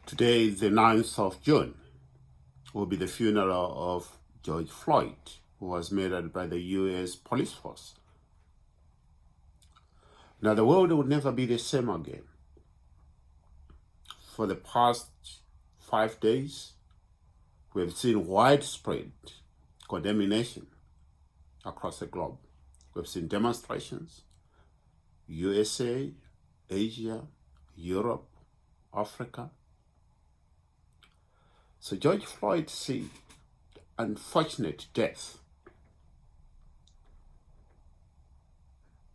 Today, the 9th of June, will be the funeral of George Floyd, who was murdered by the US police force. Now, the world will never be the same again. For the past 5 days, we have seen widespread condemnation across the globe. We've seen demonstrations, USA, Asia, Europe, Africa. So George Floyd's unfortunate death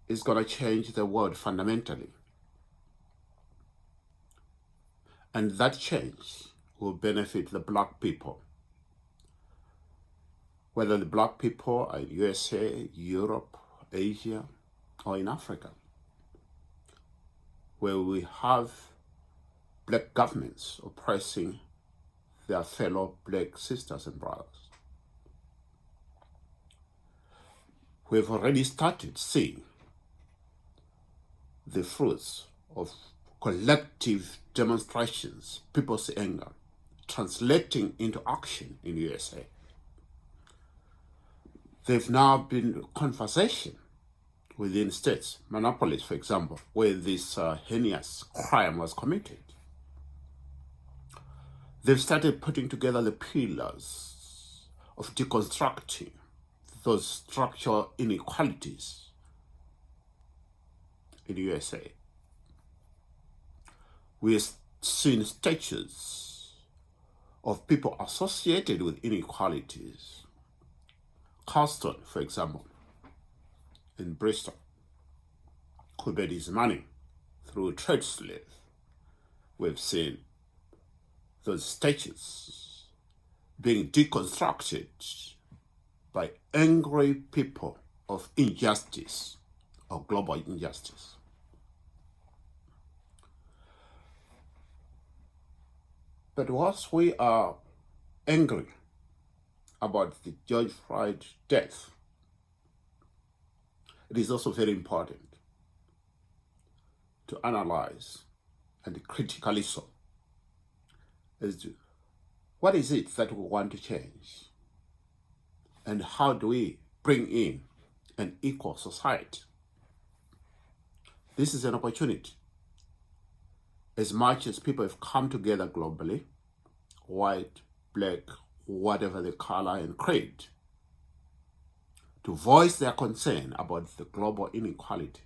is going to change the world fundamentally. And that change will benefit the Black people. Whether the Black people are in USA, Europe, Asia, or in Africa, where we have Black governments oppressing their fellow Black sisters and brothers. We've already started seeing the fruits of collective demonstrations, people's anger, translating into action in the USA. There've now been conversation within states, monopolies, for example, where this heinous crime was committed. They've started putting together the pillars of deconstructing those structural inequalities in the USA. We've seen statues of people associated with inequalities. Carston, for example, in Bristol, who made his money through trade slaves. We've seen those statues being deconstructed by angry people of injustice or global injustice. But whilst we are angry about the George Floyd death, it is also very important to analyze, and critically so, as to what is it that we want to change, and how do we bring in an equal society. This is an opportunity. As much as people have come together globally, white, Black, whatever the color and creed, to voice their concern about the global inequality,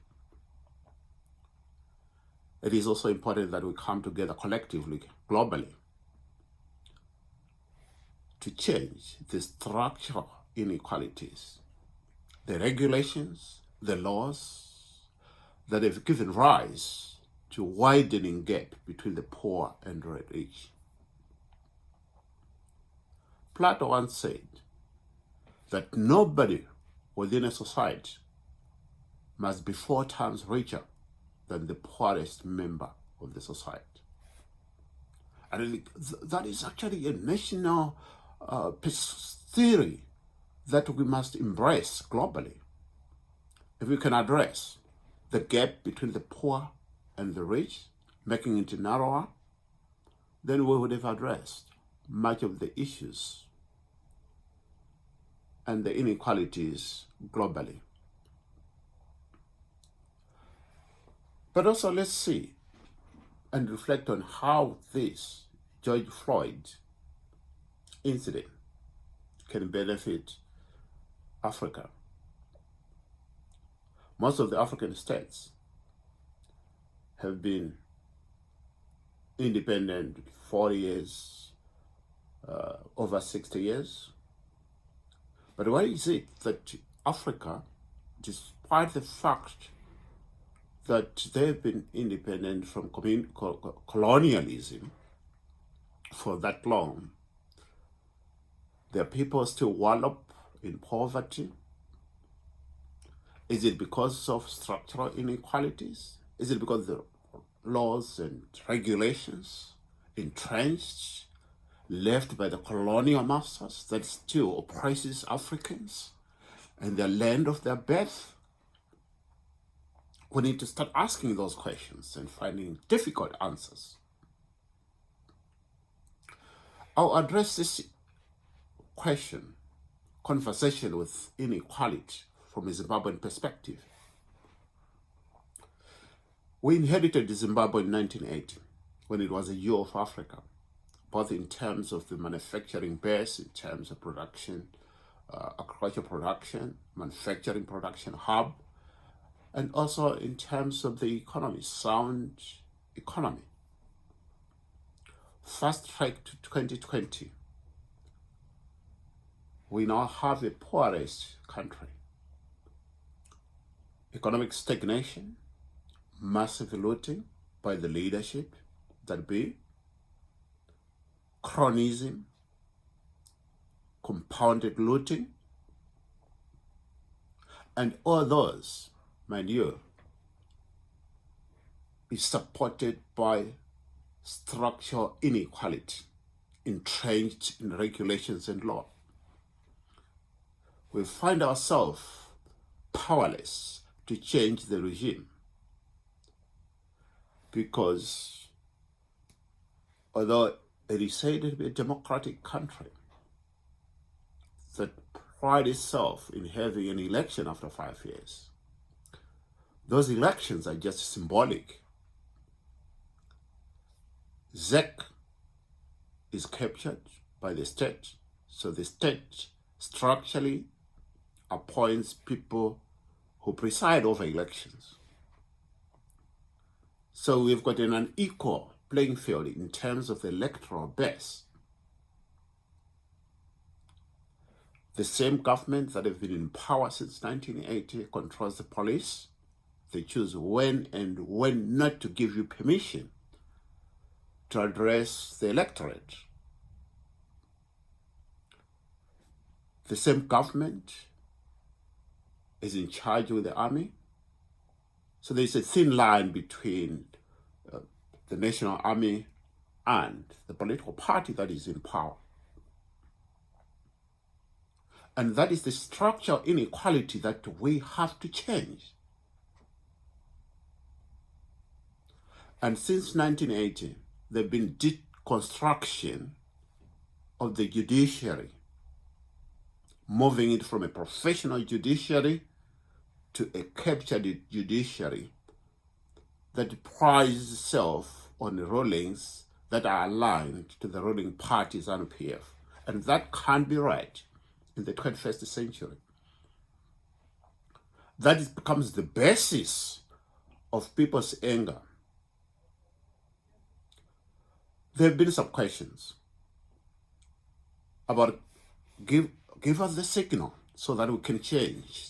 it is also important that we come together collectively, globally, to change the structural inequalities, the regulations, the laws that have given rise to widening gap between the poor and the rich. Plato once said that nobody within a society must be 4 times richer than the poorest member of the society. And that is actually a national theory that we must embrace globally. If we can address the gap between the poor and the rich, making it narrower, then we would have addressed much of the issues and the inequalities globally. But also let's see and reflect on how this George Floyd incident can benefit Africa. Most of the African states have been independent 40 years, over 60 years. But why is it that Africa, despite the fact that they've been independent from colonialism for that long, their people still wallop in poverty? Is it because of structural inequalities? Is it because the laws and regulations entrenched, left by the colonial masters, that still oppresses Africans and the land of their birth? We need to start asking those questions and finding difficult answers. I'll address this conversation with inequality from a Zimbabwean perspective. We inherited Zimbabwe in 1980 when it was a year of Africa, both in terms of the manufacturing base, in terms of production, agriculture production, manufacturing production hub, and also in terms of the economy, sound economy. Fast track to 2020, we now have the poorest country. Economic stagnation, massive looting by the leadership that be, cronyism, compounded looting, and all those, mind you, is supported by structural inequality entrenched in regulations and law. We find ourselves powerless to change the regime because although it is said to be a democratic country that prides itself in having an election after 5 years, those elections are just symbolic. ZEC is captured by the state, so the state structurally appoints people who preside over elections. So we've got an unequal playing field in terms of the electoral base. The same government that have been in power since 1980 controls the police. They choose when and when not to give you permission to address the electorate. The same government is in charge with the army. So there's a thin line between the national army and the political party that is in power. And that is the structural inequality that we have to change. And since 1980, there have been deconstruction of the judiciary, moving it from a professional judiciary to a captured judiciary that prides itself on the rulings that are aligned to the ruling parties and PF. And that can't be right in the 21st century. That becomes the basis of people's anger. There have been some questions about give us the signal so that we can change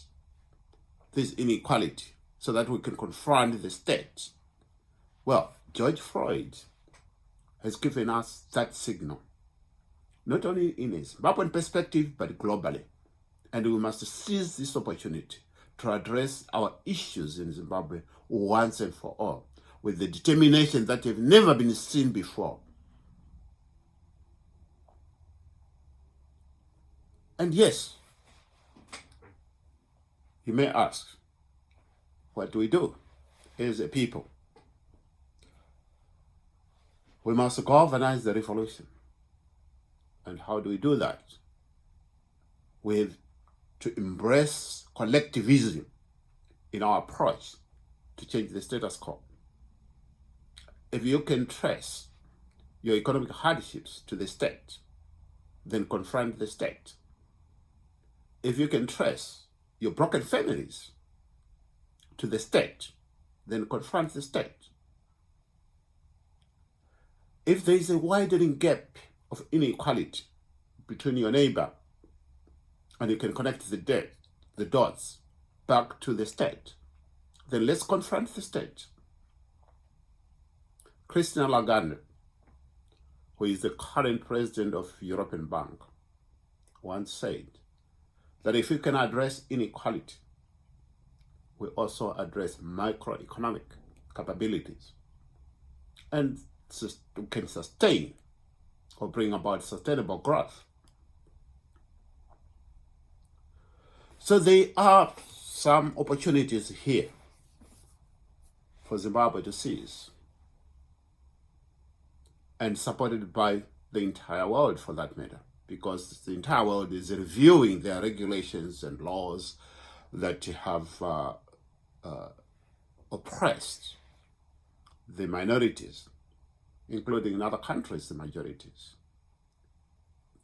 this inequality, so that we can confront the state. Well, George Floyd has given us that signal, not only in a Zimbabwean perspective, but globally. And we must seize this opportunity to address our issues in Zimbabwe once and for all, with the determination that have never been seen before. And yes, you may ask, what do we do as a people? We must galvanize the revolution. And how do we do that? We have to embrace collectivism in our approach to change the status quo. If you can trace your economic hardships to the state, then confront the state. If you can trace your broken families to the state, then confront the state. If there is a widening gap of inequality between your neighbor and you can connect the dots back to the state, then let's confront the state. Christine Lagarde, who is the current president of European Bank, once said that if you can address inequality, we also address microeconomic capabilities and can sustain or bring about sustainable growth. So there are some opportunities here for Zimbabwe to seize, and supported by the entire world for that matter, because the entire world is reviewing their regulations and laws that have oppressed the minorities, including in other countries, the majorities.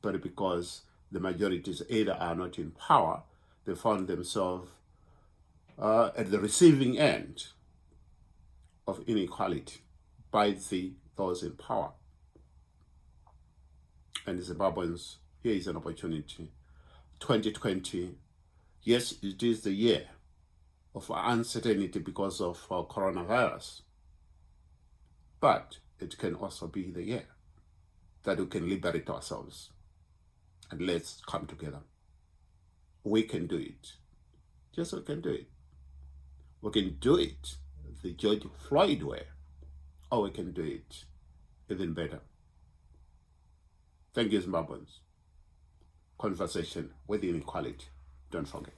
But because the majorities either are not in power, they found themselves at the receiving end of inequality by those in power. And Zimbabweans, here is an opportunity. 2020, yes, it is the year of uncertainty because of coronavirus, but it can also be the year that we can liberate ourselves. And let's come together. We can do it. Yes, we can do it. We can do it the George Floyd way, or we can do it even better. Thank you, Zimbabweans. Conversation with inequality. Don't forget.